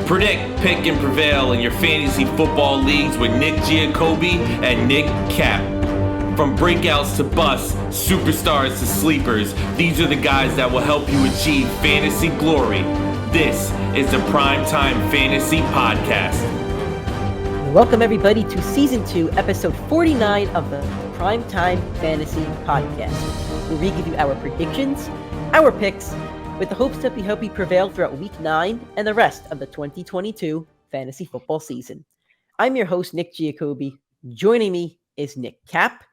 Predict, pick, and prevail in your fantasy football leagues with Nick Giacobbe and Nick Cap. From breakouts to busts, superstars to sleepers, these are the guys that will help you achieve fantasy glory. This is the PrimeTime Fantasy Podcast. Welcome everybody to Season 2, Episode 49 of the PrimeTime Fantasy Podcast, where we give you our predictions, our picks, with the hopes that we help you prevail throughout Week 9 and the rest of the 2022 fantasy football season. I'm your host, Nick Giacobbe. Joining me is Nick Cap.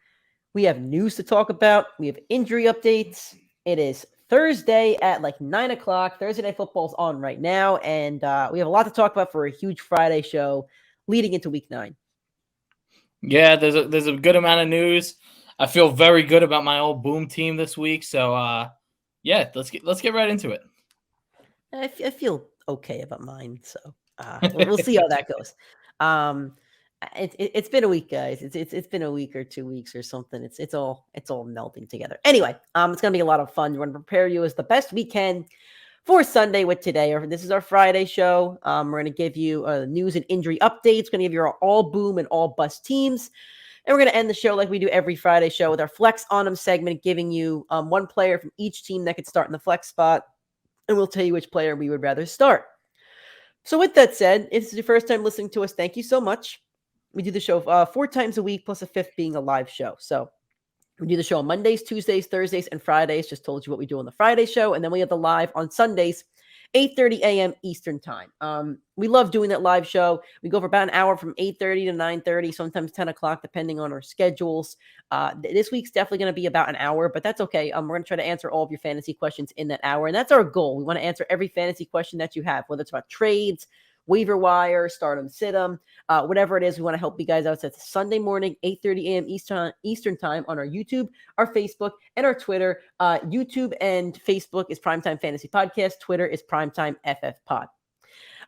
We have news to talk about. We have injury updates. It is Thursday at 9 o'clock. Thursday Night Football's on right now, and we have a lot to talk about for a huge Friday show leading into Week 9. Yeah, there's a good amount of news. I feel very good about my old boom team this week, so yeah, let's get right into it. I feel okay about mine, so we'll see how that goes. It's been a week, guys. It's been a week or 2 weeks or something. It's all melting together. Anyway, it's gonna be a lot of fun. We're gonna prepare you as the best we can for Sunday with today. Or this is our Friday show. We're gonna give you news and injury updates. We're gonna give you our all boom and all bust teams. And we're going to end the show like we do every Friday show with our Flex On Them segment, giving you one player from each team that could start in the flex spot. And we'll tell you which player we would rather start. So with that said, if this is your first time listening to us, thank you so much. We do the show 4 times a week, plus a fifth being a live show. So we do the show on Mondays, Tuesdays, Thursdays, and Fridays. Just told you what we do on the Friday show. And then we have the live on Sundays, 8:30 a.m. Eastern time. We love doing that live show. We go for about an hour from 8:30 to 9:30, sometimes 10 o'clock, depending on our schedules. This week's definitely going to be about an hour, but that's okay. We're going to try to answer all of your fantasy questions in that hour, and that's our goal. We want to answer every fantasy question that you have, whether it's about trades, waiver wire, start 'em, sit 'em, whatever it is. We want to help you guys out. So it's Sunday morning, 8:30 a.m. Eastern time on our YouTube, our Facebook, and our Twitter. YouTube and Facebook is PrimeTime Fantasy Podcast. Twitter is PrimeTimeFFPod.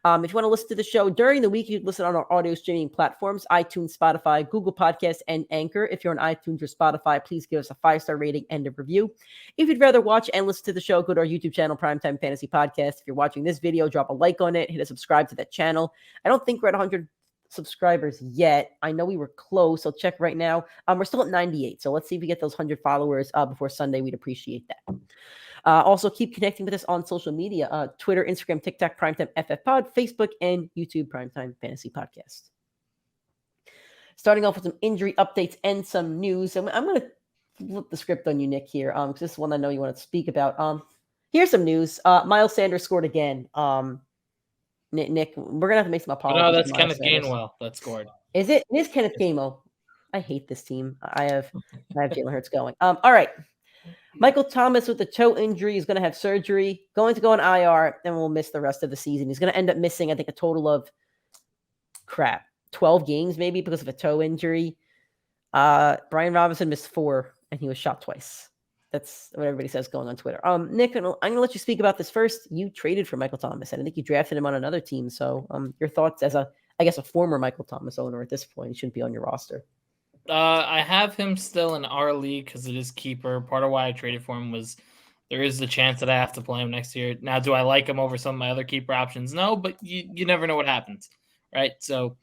If you want to listen to the show during the week, you can listen on our audio streaming platforms, iTunes, Spotify, Google Podcasts, and Anchor. If you're on iTunes or Spotify, please give us a 5-star rating and a review. If you'd rather watch and listen to the show, go to our YouTube channel, PrimeTime Fantasy Podcast. If you're watching this video, drop a like on it, hit a subscribe to that channel. I don't think we're at 100 subscribers yet. I know we were close. So check right now. We're still at 98. So let's see if we get those 100 followers before Sunday. We'd appreciate that. Also, keep connecting with us on social media, Twitter, Instagram, TikTok, PrimeTime FFPod, Facebook, and YouTube, PrimeTime Fantasy Podcast. Starting off with some injury updates and some news. I'm going to flip the script on you, Nick, here, because this is one I know you want to speak about. Here's some news. Miles Sanders scored again. Nick, we're going to have to make some apologies. No, that's Kenneth Gainwell that scored. Is it? It is Kenneth Gainwell. I hate this team. I have Jalen Hurts going. All right. Michael Thomas with a toe injury is going to have surgery, going to go on IR, and will miss the rest of the season. He's going to end up missing, I think, a total of 12 games maybe because of a toe injury. Brian Robinson missed 4, and he was shot twice. That's what everybody says going on Twitter. Nick, I'm going to let you speak about this first. You traded for Michael Thomas, and I think you drafted him on another team. So your thoughts as a former Michael Thomas owner at this point. He shouldn't be on your roster. I have him still in our league because it is keeper. Part of why I traded for him was there is the chance that I have to play him next year. Now, do I like him over some of my other keeper options? No, but you never know what happens, right? So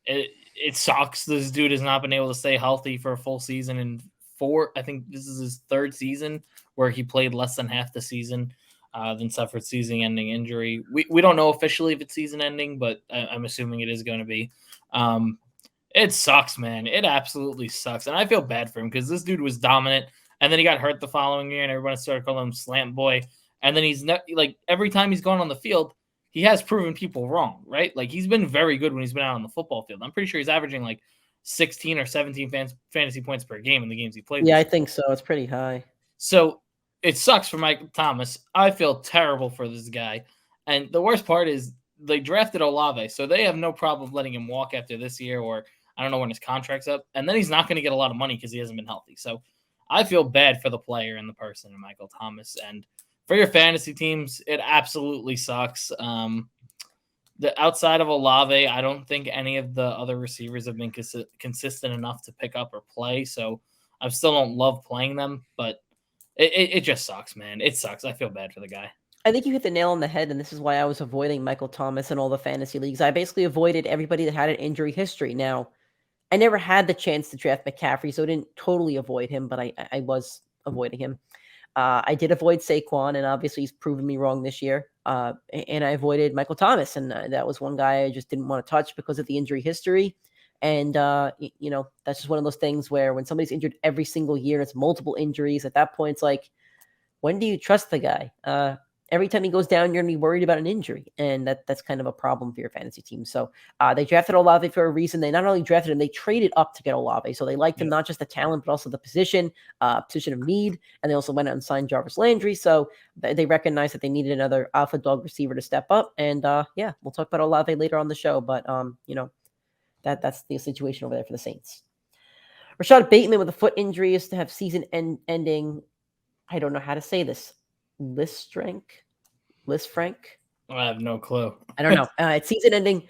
it sucks. This dude has not been able to stay healthy for a full season. And I think this is his 3rd season where he played less than half the season, then suffered season-ending injury. We don't know officially if it's season-ending, but I'm assuming it is going to be. It sucks, man. It absolutely sucks. And I feel bad for him because this dude was dominant. And then he got hurt the following year and everyone started calling him Slant Boy. And then he's not every time he's gone on the field, he has proven people wrong, right? He's been very good when he's been out on the football field. I'm pretty sure he's averaging 16 or 17 fantasy points per game in the games he played. Yeah, I think so. It's pretty high. So it sucks for Michael Thomas. I feel terrible for this guy. And the worst part is they drafted Olave, so they have no problem letting him walk after this year, or I don't know when his contract's up. And then he's not going to get a lot of money because he hasn't been healthy. So I feel bad for the player and the person, Michael Thomas. And for your fantasy teams, it absolutely sucks. The outside of Olave, I don't think any of the other receivers have been consistent enough to pick up or play. So I still don't love playing them, but it just sucks, man. It sucks. I feel bad for the guy. I think you hit the nail on the head, and this is why I was avoiding Michael Thomas in all the fantasy leagues. I basically avoided everybody that had an injury history. Now, I never had the chance to draft McCaffrey, so I didn't totally avoid him, but I was avoiding him. I did avoid Saquon, and obviously he's proven me wrong this year. And I avoided Michael Thomas, and that was one guy I just didn't want to touch because of the injury history. And, that's just one of those things where when somebody's injured every single year, it's multiple injuries. At that point, it's like, when do you trust the guy? Every time he goes down, you're going to be worried about an injury. And that's kind of a problem for your fantasy team. So they drafted Olave for a reason. They not only drafted him, they traded up to get Olave. So they liked him, not just the talent, but also the position of need. And they also went out and signed Jarvis Landry. So they recognized that they needed another alpha dog receiver to step up. And we'll talk about Olave later on the show. But, that's the situation over there for the Saints. Rashad Bateman with a foot injury is to have season ending. I don't know how to say this. Liz Frank? I have no clue. I don't know. It's season-ending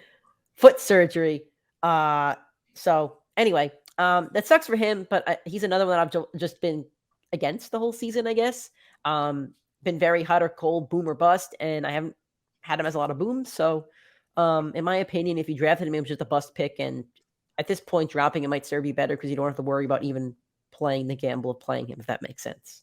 foot surgery. So anyway, that sucks for him, but he's another one I've just been against the whole season, I guess. Been very hot or cold, boom or bust, and I haven't had him as a lot of booms. So in my opinion, if you drafted him, it was just a bust pick, and at this point, dropping it might serve you better because you don't have to worry about even playing the gamble of playing him, if that makes sense.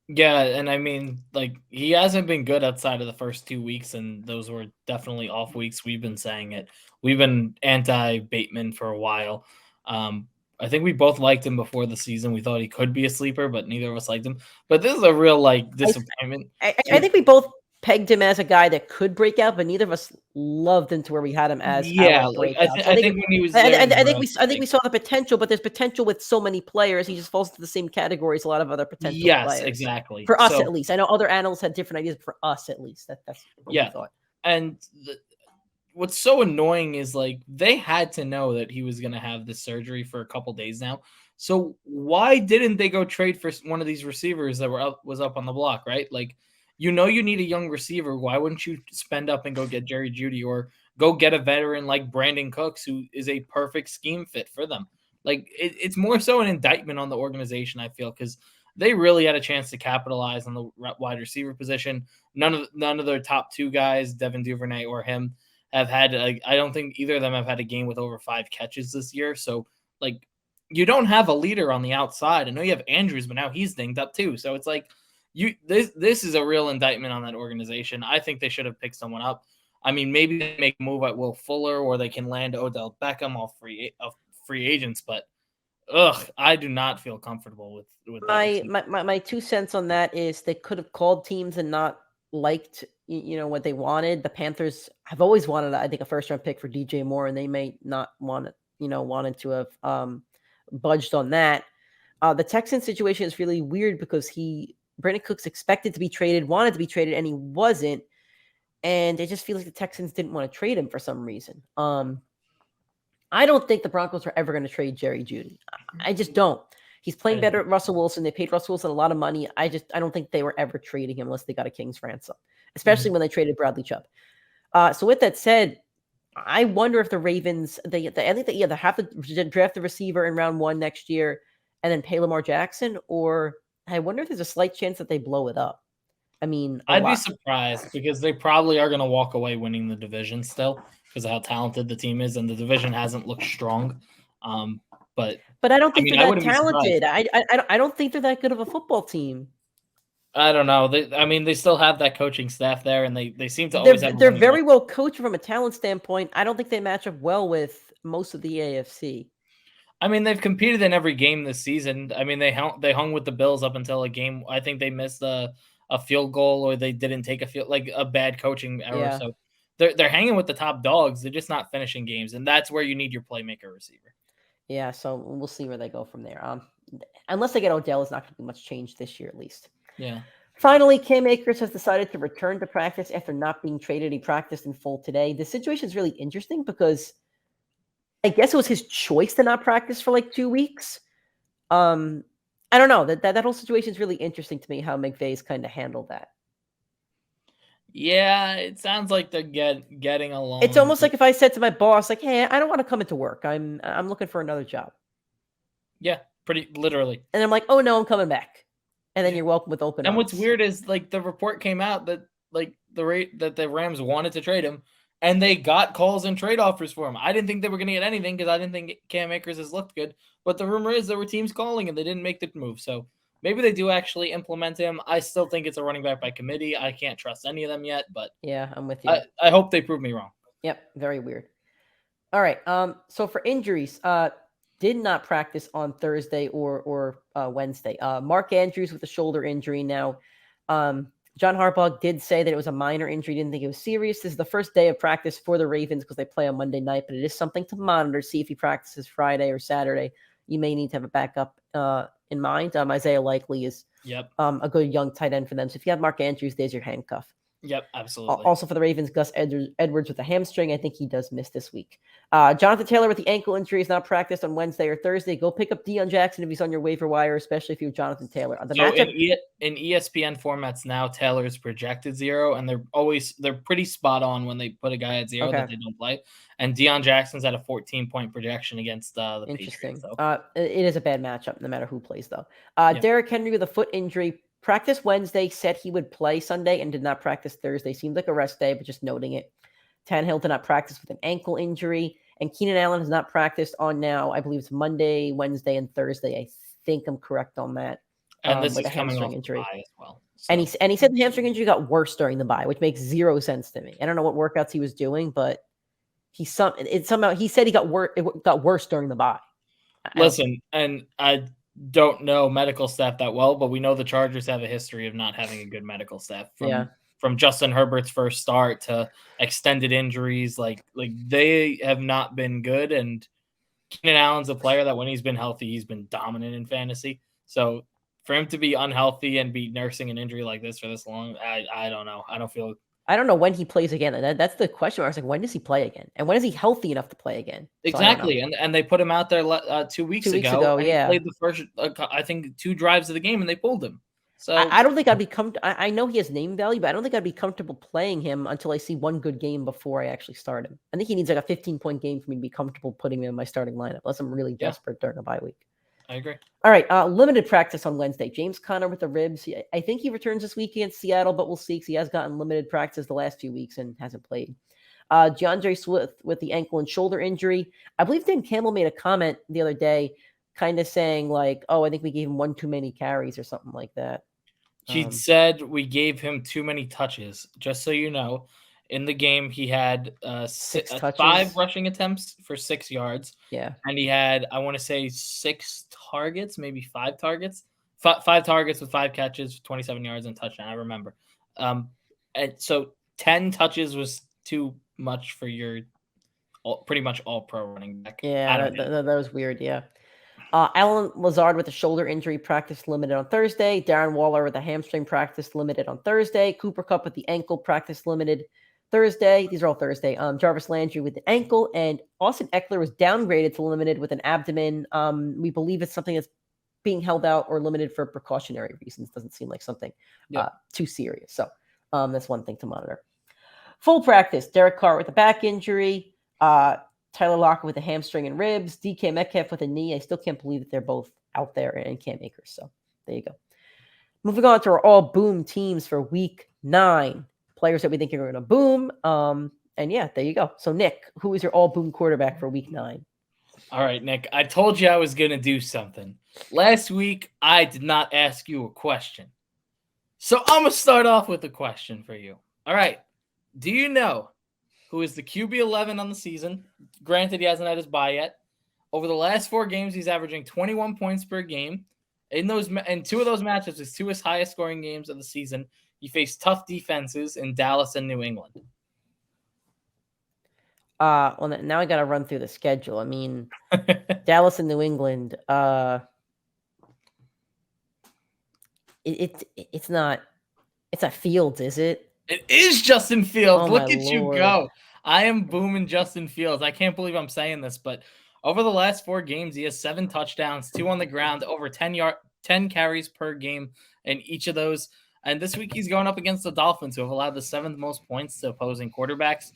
Yeah, and I mean, like, he hasn't been good outside of the first 2 weeks, and those were definitely off weeks. We've been saying it. We've been anti-Bateman for a while. I think we both liked him before the season. We thought he could be a sleeper, but neither of us liked him. But this is a real, disappointment. I think we both pegged him as a guy that could break out, but neither of us loved him to where we had him as breakout. I think when he was I think we saw the potential, but there's potential with so many players. He just falls into the same category as a lot of other potential players. Yes, exactly. For us, at least. I know other analysts had different ideas, but for us, at least, that's what we thought. And what's so annoying is, they had to know that he was going to have this surgery for a couple days now. So why didn't they go trade for one of these receivers that was up on the block, right? You need a young receiver. Why wouldn't you spend up and go get Jerry Jeudy or go get a veteran like Brandon Cooks, who is a perfect scheme fit for them? It's more so an indictment on the organization, I feel, because they really had a chance to capitalize on the wide receiver position. None of their top two guys, Devin Duvernay or him, have had. I don't think either of them have had a game with over 5 catches this year. So, you don't have a leader on the outside. I know you have Andrews, but now he's dinged up too. So it's this is a real indictment on that organization. I think they should have picked someone up. I mean, maybe they make a move at Will Fuller, or they can land Odell Beckham off free agents. But I do not feel comfortable with my 2 cents on that is they could have called teams and not liked what they wanted. The Panthers have always wanted, I think, a first round pick for DJ Moore, and they may not wanted to have budged on that. The Texans situation is really weird because Brandon Cooks expected to be traded, wanted to be traded, and he wasn't. And it just feels like the Texans didn't want to trade him for some reason. I don't think the Broncos are ever going to trade Jerry Jeudy. I just don't. He's playing better at Russell Wilson. They paid Russell Wilson a lot of money. I don't think they were ever trading him unless they got a king's ransom, especially when they traded Bradley Chubb. So with that said, I wonder if the Ravens, I think that they have to draft the receiver in round 1 next year and then pay Lamar Jackson, or I wonder if there's a slight chance that they blow it up. I mean, I'd be surprised because they probably are going to walk away winning the division still because of how talented the team is, and the division hasn't looked strong. But I don't think they're that talented. I don't think they're that good of a football team. I don't know. They still have that coaching staff there, and they seem to always have. They're very well coached from a talent standpoint. I don't think they match up well with most of the AFC. I mean, they've competed in every game this season. I mean, they hung with the Bills up until a game. I think they missed a field goal, or they didn't take a bad coaching error. Yeah. So they're hanging with the top dogs. They're just not finishing games, and that's where you need your playmaker receiver. Yeah, so we'll see where they go from there. Unless they get Odell, it's not going to be much change this year, at least. Yeah. Finally, Cam Akers has decided to return to practice after not being traded. He practiced in full today. The situation is really interesting because I guess it was his choice to not practice for 2 weeks. I don't know. That whole situation is really interesting to me, how McVay's kind of handled that. Yeah, it sounds like they're getting along. It's almost like if I said to my boss, hey, I don't want to come into work. I'm looking for another job. Yeah, pretty literally. And I'm like, oh no, I'm coming back. And then you're welcome with open arms. And what's weird is the report came out that like the rate that the Rams wanted to trade him, and they got calls and trade offers for him. I didn't think they were going to get anything because I didn't think Cam Akers has looked good. But the rumor is there were teams calling and they didn't make the move. So maybe they do actually implement him. I still think it's a running back by committee. I can't trust any of them yet, but yeah, I'm with you. I hope they prove me wrong. Yep, very weird. All right. So for injuries, did not practice on Thursday or Wednesday. Mark Andrews with a shoulder injury. Now, John Harbaugh did say that it was a minor injury. Didn't think it was serious. This is the first day of practice for the Ravens because they play on Monday night, but it is something to monitor. See if he practices Friday or Saturday. You may need to have a backup in mind. Isaiah Likely is a good young tight end for them. So if you have Mark Andrews, there's your handcuff. Yep, absolutely. Also for the Ravens, Gus Edwards with a hamstring. I think he does miss this week. Jonathan Taylor with the ankle injury is not practiced on Wednesday or Thursday. Go pick up Deion Jackson if he's on your waiver wire, especially if you're Jonathan Taylor. In ESPN formats now, Taylor is projected 0, and they're pretty spot on when they put a guy at 0 that they don't play. And Deion Jackson's at a 14-point projection against the Interesting. Patriots. It is a bad matchup, no matter who plays, though. Derrick Henry with a foot injury. Practice Wednesday, said he would play Sunday and did not practice Thursday. Seemed like a rest day, but just noting it. Tannehill did not practice with an ankle injury. And Keenan Allen has not practiced on now. I believe it's Monday, Wednesday, and Thursday. I think I'm correct on that. And this with is a coming hamstring off injury the bye as well. So. And he said the hamstring injury got worse during the bye, which makes zero sense to me. I don't know what workouts he was doing, but he said he got worse during the bye. Listen, and I don't know medical staff that well, but we know the Chargers have a history of not having a good medical staff. From Justin Herbert's first start to extended injuries, like they have not been good. And Keenan Allen's a player that when he's been healthy, he's been dominant in fantasy. So for him to be unhealthy and be nursing an injury like this for this long, I don't know. I don't know when he plays again. That's the question. I was like, when does he play again? And when is he healthy enough to play again? Exactly. And they put him out there 2 weeks ago. He played the first, I think, 2 drives of the game, and they pulled him. So I don't think I'd be comfortable. I know he has name value, but I don't think I'd be comfortable playing him until I see one good game before I actually start him. I think he needs like a 15-point game for me to be comfortable putting him in my starting lineup, unless I'm really desperate during a bye week. I agree. All right. Limited practice on Wednesday. James Conner with the ribs. I think he returns this week against Seattle, but we'll see because he has gotten limited practice the last few weeks and hasn't played. DeAndre Swift with the ankle and shoulder injury. I believe Dan Campbell made a comment the other day kind of saying like, oh, I think we gave him one too many carries or something like that. He said we gave him too many touches. Just so you know, in the game, he had 5 rushing attempts for 6 yards. Yeah. And he had, I want to say, 6 targets, maybe 5 targets. 5 targets with 5 catches, 27 yards and touchdown, I remember. And so 10 touches was too much for your pretty much all-pro running back. Yeah, that was weird, yeah. Alan Lazard with a shoulder injury practice limited on Thursday. Darren Waller with a hamstring practice limited on Thursday. Cooper Kupp with the ankle practice limited Thursday. These are all Thursday. Jarvis Landry with the ankle, and Austin Eckler was downgraded to limited with an abdomen. We believe it's something that's being held out or limited for precautionary reasons. Doesn't seem like something too serious. So that's one thing to monitor. Full practice. Derek Carr with a back injury. Tyler Lockett with a hamstring and ribs. DK Metcalf with a knee. I still can't believe that they're both out there, and Cam Akers. So there you go. Moving on to our all boom teams for week 9. Players that we think are going to boom. And yeah, there you go. So Nick, who is your all boom quarterback for week 9? All right, Nick, I told you I was going to do something. Last week, I did not ask you a question. So I'm going to start off with a question for you. All right. Do you know who is the QB 11 on the season? Granted, he hasn't had his bye yet. Over the last 4 games, he's averaging 21 points per game. In 2 of those matchups, it's 2 of his highest scoring games of the season. He faced tough defenses in Dallas and New England. Well, now I got to run through the schedule. I mean, Dallas and New England. It's not Fields, is it? It is Justin Fields. Oh, look at you go. I am booming Justin Fields. I can't believe I'm saying this, but over the last 4 games, he has 7 touchdowns, 2 on the ground, over 10 carries per game in each of those. And this week he's going up against the Dolphins, who have allowed the 7th most points to opposing quarterbacks.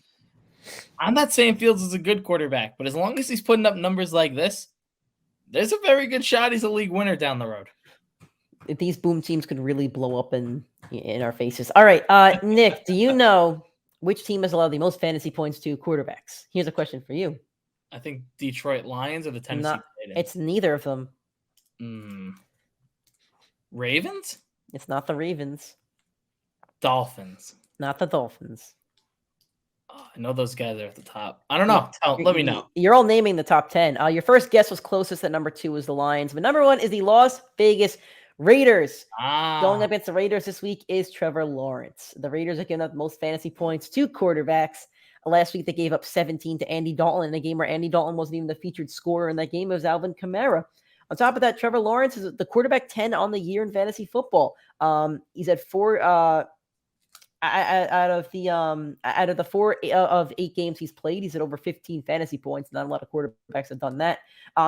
I'm not saying Fields is a good quarterback, but as long as he's putting up numbers like this, there's a very good shot he's a league winner down the road. these boom teams could really blow up in our faces. All right, Nick, do you know which team has allowed the most fantasy points to quarterbacks? Here's a question for you. I think Detroit Lions or the Tennessee Titans. It's neither of them. Ravens? It's not the Ravens. Dolphins. Not the Dolphins. Oh, I know those guys are at the top. I don't know. Let me know. You're all naming the top 10. Your first guess was closest. At number 2 was the Lions. But number 1 is the Las Vegas Raiders. Going up against the Raiders this week is Trevor Lawrence. The Raiders are giving up the most fantasy points to quarterbacks. Last week, they gave up 17 to Andy Dalton in a game where Andy Dalton wasn't even the featured scorer in that game. It was Alvin Kamara. On top of that, Trevor Lawrence is the quarterback 10 on the year in fantasy football. He's at 4 out of the 4 of 8 games he's played. He's at over 15 fantasy points. Not a lot of quarterbacks have done that.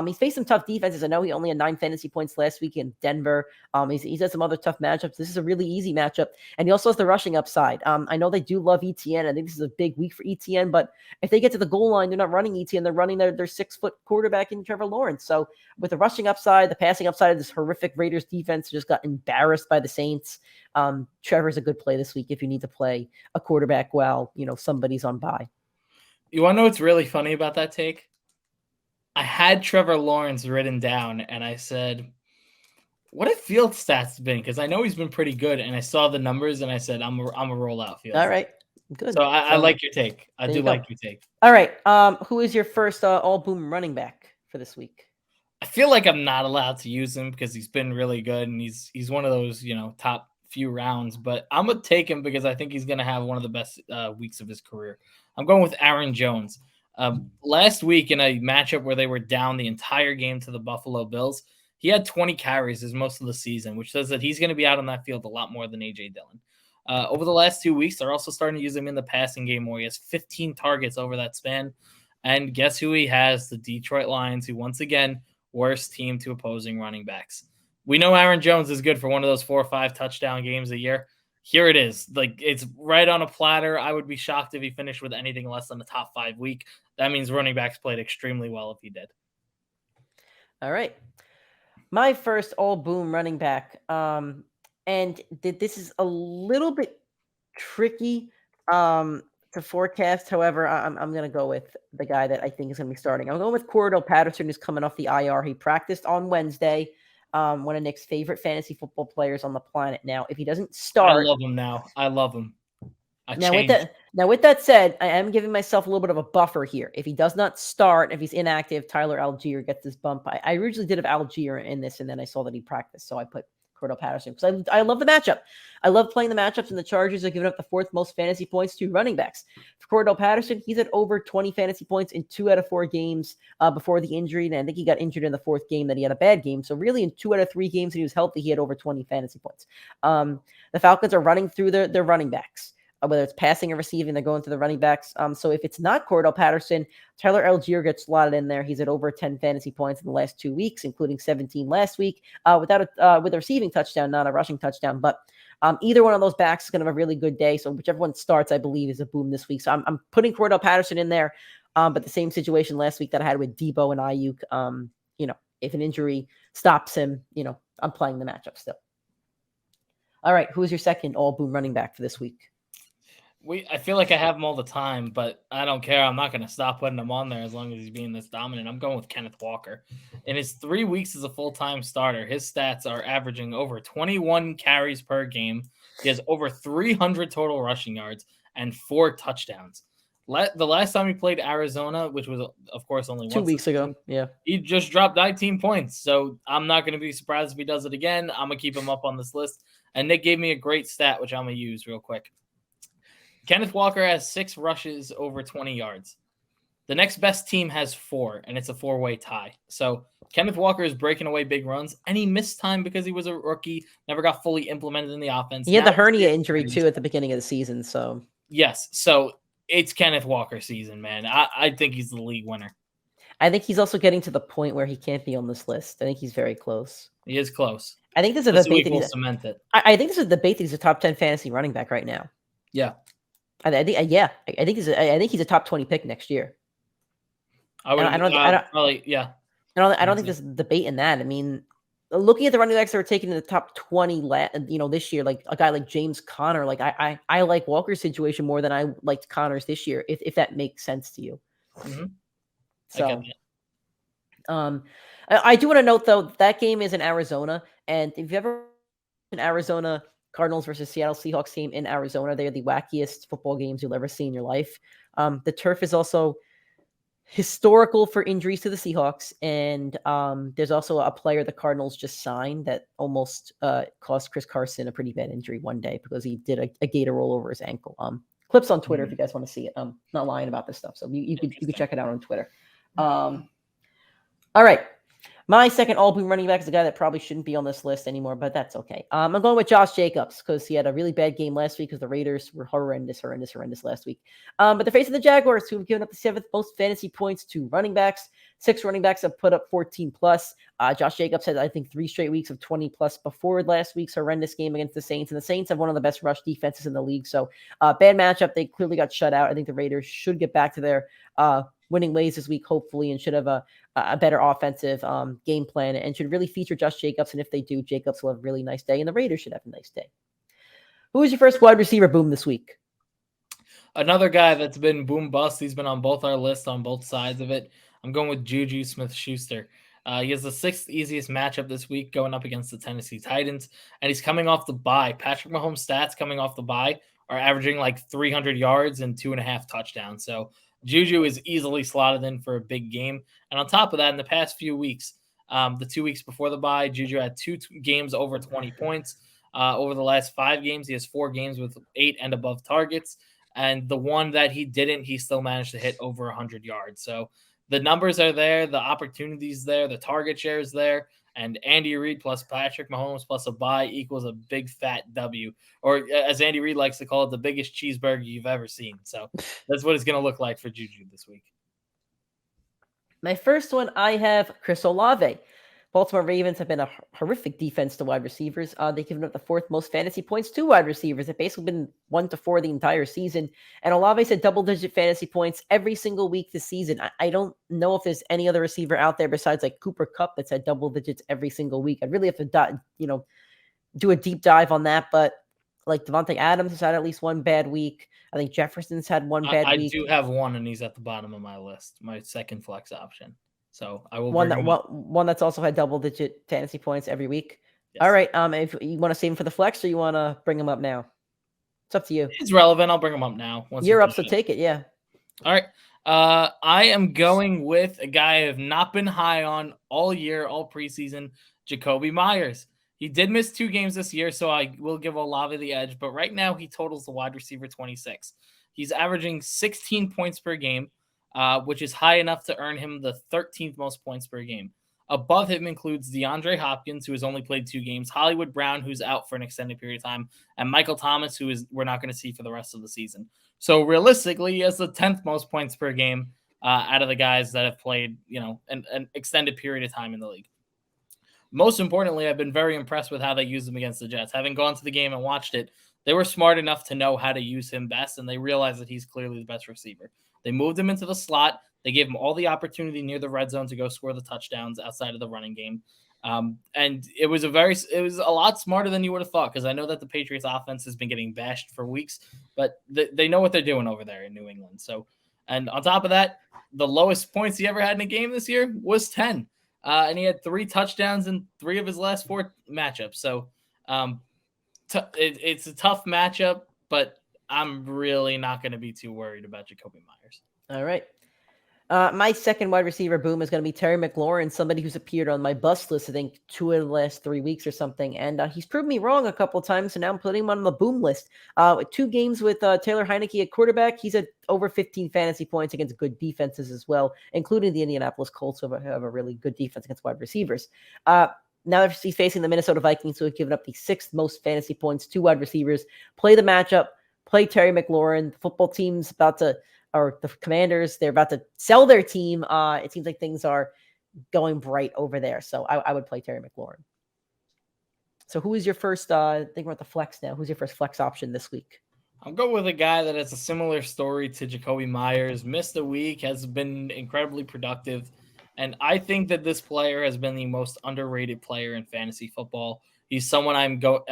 He's faced some tough defenses. I know he only had 9 fantasy points last week in Denver. He's had some other tough matchups. This is a really easy matchup. And he also has the rushing upside. I know they do love ETN. I think this is a big week for ETN, but if they get to the goal line, they're not running ETN. They're running their 6-foot quarterback in Trevor Lawrence. So with the rushing upside, the passing upside of this horrific Raiders defense just got embarrassed by the Saints. Trevor's a good play this week if you need to play a quarterback while, somebody's on bye. You want to know what's really funny about that take? I had Trevor Lawrence written down, and I said, what have field stats been? Because I know he's been pretty good, and I saw the numbers, and I said, I'm a roll out field. All right, good. So I like your take. I do like your take. All right, who is your first all-boom running back for this week? I feel like I'm not allowed to use him because he's been really good, and he's one of those, top few rounds, but I'm going to take him because I think he's going to have one of the best weeks of his career. I'm going with Aaron Jones. Last week in a matchup where they were down the entire game to the Buffalo Bills, he had 20 carries as most of the season, which says that he's going to be out on that field a lot more than A.J. Dillon. Over the last 2 weeks, they're also starting to use him in the passing game where he has 15 targets over that span. And guess who he has? The Detroit Lions, who once again, worst team to opposing running backs. We know Aaron Jones is good for one of those 4 or 5 touchdown games a year. Here it is. It's right on a platter. I would be shocked if he finished with anything less than a top 5 week. That means running backs played extremely well if he did. All right. My first all-boom running back. And this is a little bit tricky to forecast. However, I'm going to go with the guy that I think is going to be starting. I'm going with Cordell Patterson, who's coming off the IR. He practiced on Wednesday. One of Nick's favorite fantasy football players on the planet. Now, if he doesn't start, I love him now. I love him. With that said, I am giving myself a little bit of a buffer here. If he does not start, if he's inactive, Tyler Algier gets this bump. I originally did have Algier in this, and then I saw that he practiced, so I put Cordell Patterson because I love the matchup. I love playing the matchups, and the Chargers are giving up the 4th most fantasy points to running backs. For Cordell Patterson, he's at over 20 fantasy points in 2 out of 4 games before the injury, and I think he got injured in the 4th game that he had a bad game. So really, in 2 out of 3 games that he was healthy, he had over 20 fantasy points. The Falcons are running through their running backs. Whether it's passing or receiving, they're going to the running backs. So if it's not Cordell Patterson, Tyler Algier gets slotted in there. He's at over 10 fantasy points in the last 2 weeks, including 17 last week, with a receiving touchdown, not a rushing touchdown. But either one of those backs is going to have a really good day. So whichever one starts, I believe, is a boom this week. So I'm putting Cordell Patterson in there. But the same situation last week that I had with Debo and Ayuk, if an injury stops him, I'm playing the matchup still. All right, who's your second all boom running back for this week? I feel like I have him all the time, but I don't care. I'm not going to stop putting him on there as long as he's being this dominant. I'm going with Kenneth Walker. In his 3 weeks as a full-time starter, his stats are averaging over 21 carries per game. He has over 300 total rushing yards and 4 touchdowns. The last time he played Arizona, which was, of course, only 2 weeks ago, yeah, he just dropped 19 points. So I'm not going to be surprised if he does it again. I'm going to keep him up on this list. And Nick gave me a great stat, which I'm going to use real quick. Kenneth Walker has 6 rushes over 20 yards. The next best team has 4, and it's a 4-way tie. So Kenneth Walker is breaking away big runs, and he missed time because he was a rookie, never got fully implemented in the offense. He had the hernia injury, too, at the beginning of the season. So yes, so it's Kenneth Walker season, man. I think he's the league winner. I think he's also getting to the point where he can't be on this list. I think he's very close. He is close. I think this is a debate that cement it. I think this is a debate that he's a top 10 fantasy running back right now. Yeah. I think he's a top 20 pick next year. I don't think there's a debate in that. I mean, looking at the running backs that were taken in the top 20, this year, like a guy like James Conner, like I like Walker's situation more than I liked Connor's this year, if that makes sense to you. Mm-hmm. So, I get that. I do want to note though that game is in Arizona, and if you ever an Arizona Cardinals versus Seattle Seahawks game in Arizona, they're the wackiest football games you'll ever see in your life. The turf is also historical for injuries to the Seahawks, and there's also a player the Cardinals just signed that almost cost Chris Carson a pretty bad injury one day because he did a gator roll over his ankle. Clips on Twitter if you guys want to see it. I'm not lying about this stuff, so you could check it out on Twitter. All right. My second all-boom running back is a guy that probably shouldn't be on this list anymore, but that's okay. I'm going with Josh Jacobs because he had a really bad game last week because the Raiders were horrendous last week. But they're facing the Jaguars, who have given up the 7th most fantasy points to running backs. 6 running backs have put up 14 plus. Josh Jacobs had, I think, 3 straight weeks of 20 plus before last week's horrendous game against the Saints. And the Saints have one of the best rush defenses in the league. So bad matchup. They clearly got shut out. I think the Raiders should get back to their winning ways this week, hopefully, and should have a better offensive game plan and should really feature Josh Jacobs. And if they do, Jacobs will have a really nice day, and the Raiders should have a nice day. Who is your first wide receiver boom this week? Another guy that's been boom bust. He's been on both our lists on both sides of it. I'm going with Juju Smith-Schuster. He has the 6th easiest matchup this week going up against the Tennessee Titans, and he's coming off the bye. Patrick Mahomes' stats coming off the bye are averaging like 300 yards and 2.5 touchdowns. So Juju is easily slotted in for a big game. And on top of that, in the past few weeks, the 2 weeks before the bye, Juju had 2 games over 20 points. Over the last 5 games, he has 4 games with 8 and above targets. And the one that he didn't, he still managed to hit over 100 yards. So the numbers are there, the opportunities there, the target share is there. And Andy Reid plus Patrick Mahomes plus a bye equals a big fat W, or as Andy Reid likes to call it, the biggest cheeseburger you've ever seen. So that's what it's going to look like for Juju this week. My first one, I have Chris Olave. Baltimore Ravens have been a horrific defense to wide receivers. They've given up the 4th most fantasy points to wide receivers. They've basically been 1 to 4 the entire season. And Olave's had double-digit fantasy points every single week this season. I don't know if there's any other receiver out there besides like Cooper Kupp that's had double digits every single week. I'd really have to do a deep dive on that. But like Devontae Adams has had at least one bad week. I think Jefferson's had one bad week. I do have one, and he's at the bottom of my list, my second flex option. So I will one that's also had double-digit fantasy points every week. Yes. All right. If you want to save him for the flex, or you want to bring him up now, it's up to you. It's relevant. I'll bring him up now. You're up, so take it. Yeah. All right. I am going with a guy I have not been high on all year, all preseason, Jacoby Myers. He did miss 2 games this year, so I will give Olave the edge. But right now, he totals the wide receiver 26. He's averaging 16 points per game. Which is high enough to earn him the 13th most points per game. Above him includes DeAndre Hopkins, who has only played 2 games, Hollywood Brown, who's out for an extended period of time, and Michael Thomas, who we're not going to see for the rest of the season. So realistically, he has the 10th most points per game out of the guys that have played, an extended period of time in the league. Most importantly, I've been very impressed with how they used him against the Jets. Having gone to the game and watched it, they were smart enough to know how to use him best, and they realized that he's clearly the best receiver. They moved him into the slot. They gave him all the opportunity near the red zone to go score the touchdowns outside of the running game. And it was a lot smarter than you would have thought, because I know that the Patriots offense has been getting bashed for weeks, but they know what they're doing over there in New England. So, and on top of that, the lowest points he ever had in a game this year was 10. And he had 3 touchdowns in 3 of his last 4 matchups. So it's a tough matchup, but I'm really not going to be too worried about Jacoby Myers. All right. My second wide receiver boom is going to be Terry McLaurin, somebody who's appeared on my bust list, I think 2 of the last 3 weeks or something. And he's proved me wrong a couple of times, so now I'm putting him on the boom list. 2 games with Taylor Heineke at quarterback, he's at over 15 fantasy points against good defenses as well, including the Indianapolis Colts, who have a really good defense against wide receivers. Now he's facing the Minnesota Vikings, who have given up the 6th most fantasy points to wide receivers. Play the matchup. Play Terry McLaurin. The football team's or the Commanders, they're about to sell their team. It seems like things are going bright over there. So I would play Terry McLaurin. So who is your first, I think we're at the flex now. Who's your first flex option this week? I'll go with a guy that has a similar story to Jacoby Myers. Missed a week, has been incredibly productive, And I think that this player has been the most underrated player in fantasy football. He's someone I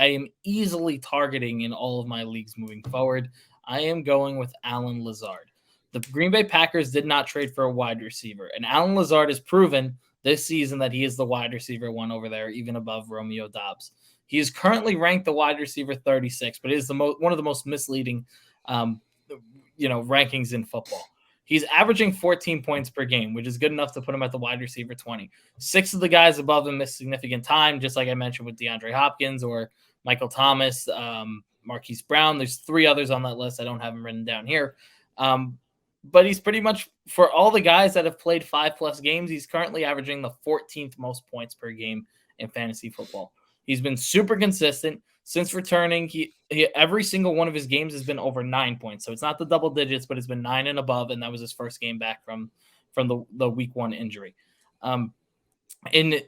am easily targeting in all of my leagues moving forward. I am going with Allen Lazard. The Green Bay Packers did not trade for a wide receiver, and Allen Lazard has proven this season that he is the wide receiver one over there, even above Romeo Doubs. He is currently ranked the wide receiver 36, but it is one of the most misleading, rankings in football. He's averaging 14 points per game, which is good enough to put him at the wide receiver 20. 6 of the guys above him miss significant time, just like I mentioned with DeAndre Hopkins or Michael Thomas, Marquise Brown. There's 3 others on that list. I don't have them written down here. But he's pretty much, for all the guys that have played 5+ games, he's currently averaging the 14th most points per game in fantasy football. He's been super consistent. Since returning, he every single one of his games has been over 9 points. So it's not the double digits, but it's been 9 and above, and that was his first game back from the week 1 injury. In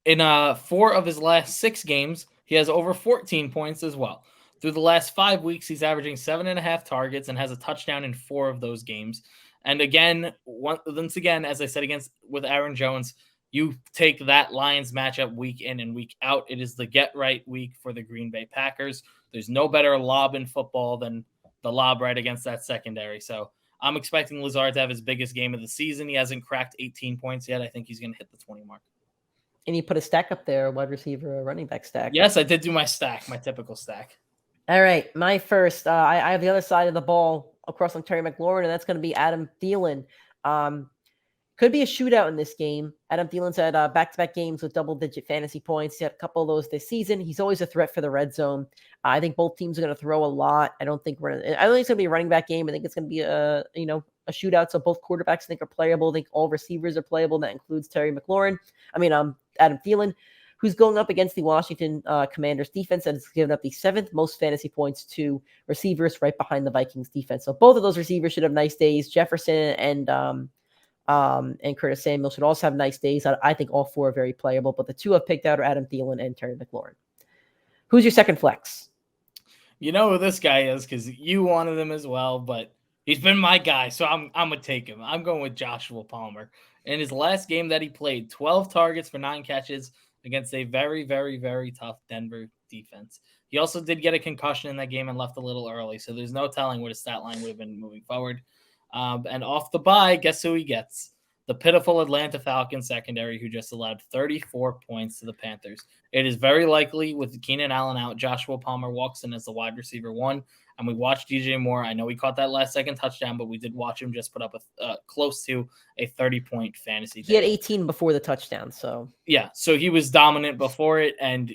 4 of his last 6 games, he has over 14 points as well. Through the last 5 weeks, he's averaging 7.5 targets and has a touchdown in 4 of those games. And again, once again, as I said with Aaron Jones, you take that Lions matchup week in and week out. It is the get-right week for the Green Bay Packers. There's no better lob in football than the lob right against that secondary. So I'm expecting Lazard to have his biggest game of the season. He hasn't cracked 18 points yet. I think he's going to hit the 20 mark. And you put a stack up there, wide receiver, running back stack. Yes, I did do my stack, my typical stack. All right, my first. I have the other side of the ball across on Terry McLaurin, and that's going to be Adam Thielen. Could be a shootout in this game. Adam Thielen's had back-to-back games with double-digit fantasy points. He had a couple of those this season. He's always a threat for the red zone. I think both teams are going to throw a lot. I don't think it's going to be a running back game. I think it's going to be a shootout. So both quarterbacks I think are playable. I think all receivers are playable. That includes Adam Thielen, who's going up against the Washington Commanders defense and has given up the 7th most fantasy points to receivers, right behind the Vikings defense. So both of those receivers should have nice days. Jefferson and Curtis Samuel should also have nice days. I think all 4 are very playable, but the 2 I've picked out are Adam Thielen and Terry McLaurin. Who's your second flex? You know who this guy is because you wanted him as well, but he's been my guy, so I'm going to take him. I'm going with Joshua Palmer. In his last game that he played, 12 targets for 9 catches against a very, very, very tough Denver defense. He also did get a concussion in that game and left a little early, so there's no telling what his stat line would have been moving forward. And off the bye, guess who he gets? The pitiful Atlanta Falcons secondary, who just allowed 34 points to the Panthers. It is very likely, with Keenan Allen out, Joshua Palmer walks in as the wide receiver 1. And we watched DJ Moore. I know he caught that last-second touchdown, but we did watch him just put up close to a 30-point fantasy day. He had 18 before the touchdown, so. Yeah, so he was dominant before it, and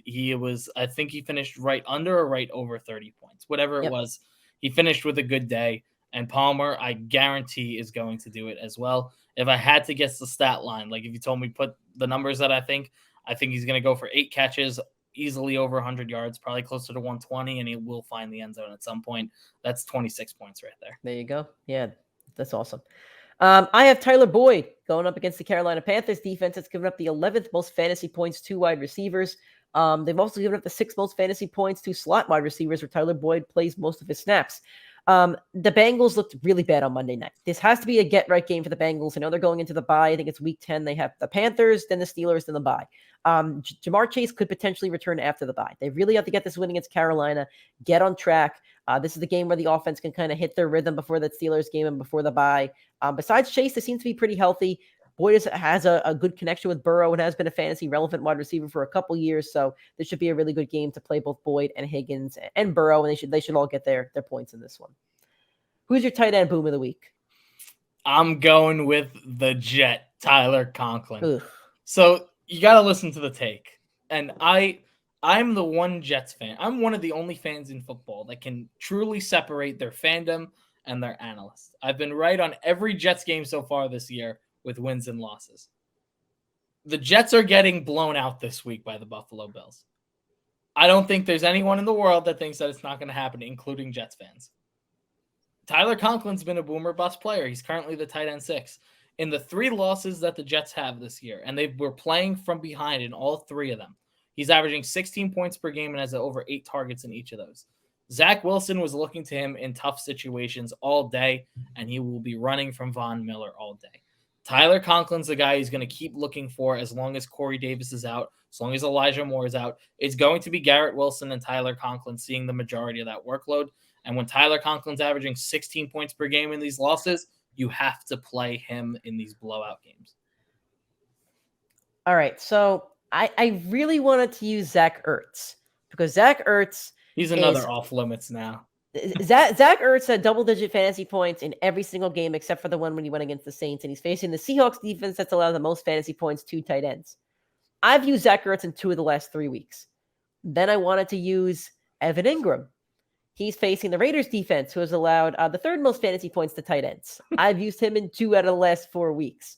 I think he finished right under or right over 30 points. Whatever it was, he finished with a good day. And Palmer, I guarantee, is going to do it as well. If I had to guess the stat line, like if you told me put the numbers that I think he's going to go for 8 catches, easily over 100 yards, probably closer to 120, and he will find the end zone at some point. That's 26 points right there. There you go. Yeah, that's awesome. I have Tyler Boyd going up against the Carolina Panthers defense. That's given up the 11th most fantasy points to wide receivers. They've also given up the 6th most fantasy points to slot wide receivers, where Tyler Boyd plays most of his snaps. The Bengals looked really bad on Monday night. This has to be a get-right game for the Bengals. I know they're going into the bye. I think it's week 10. They have the Panthers, then the Steelers, then the bye. Jamar Chase could potentially return after the bye. They really have to get this win against Carolina, get on track. This is the game where the offense can kind of hit their rhythm before that Steelers game and before the bye. Besides Chase, they seem to be pretty healthy. Boyd has a good connection with Burrow and has been a fantasy-relevant wide receiver for a couple years, so this should be a really good game to play both Boyd and Higgins and Burrow, and they should all get their points in this one. Who's your tight end boom of the week? I'm going with the Jet, Tyler Conklin. Ugh. So you got to listen to the take, and I'm the one Jets fan. I'm one of the only fans in football that can truly separate their fandom and their analysts. I've been right on every Jets game so far this year, with wins and losses. The Jets are getting blown out this week by the Buffalo Bills. I don't think there's anyone in the world that thinks that it's not going to happen, including Jets fans. Tyler Conklin's been a boomer bust player. He's currently the tight end 6. In the 3 losses that the Jets have this year, and they were playing from behind in all 3 of them, he's averaging 16 points per game and has over 8 targets in each of those. Zach Wilson was looking to him in tough situations all day, and he will be running from Von Miller all day. Tyler Conklin's the guy he's going to keep looking for as long as Corey Davis is out, as long as Elijah Moore is out. It's going to be Garrett Wilson and Tyler Conklin seeing the majority of that workload. And when Tyler Conklin's averaging 16 points per game in these losses, you have to play him in these blowout games. All right, so I really wanted to use Zach Ertz because Zach Ertz He's another off limits now. Zach Ertz had double-digit fantasy points in every single game except for the one when he went against the Saints, and he's facing the Seahawks defense that's allowed the most fantasy points to tight ends. I've used Zach Ertz in 2 of the last 3 weeks. Then I wanted to use Evan Ingram. He's facing the Raiders defense, who has allowed the 3rd most fantasy points to tight ends. I've used him in 2 out of the last 4 weeks.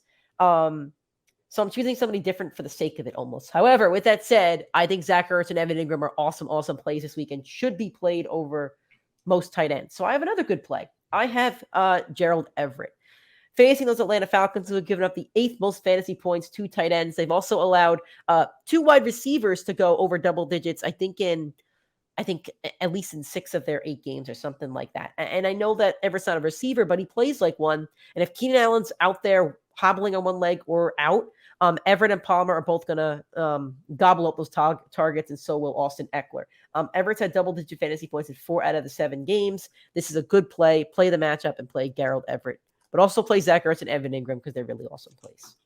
So I'm choosing somebody different for the sake of it almost. However, with that said, I think Zach Ertz and Evan Ingram are awesome plays this week and should be played over most tight ends. So I have another good play. I have Gerald Everett. Facing those Atlanta Falcons who have given up the 8th most fantasy points to tight ends. They've also allowed 2 wide receivers to go over double digits, I think at least in 6 of their 8 games or something like that. And I know that Everett's not a receiver, but he plays like one. And if Keenan Allen's out there hobbling on one leg or out, Everett and Palmer are both going to gobble up those targets, and so will Austin Eckler. Everett's had double-digit fantasy points in 4 out of the 7 games. This is a good play. Play the matchup and play Gerald Everett. But also play Zach Ertz and Evan Ingram because they're really awesome plays.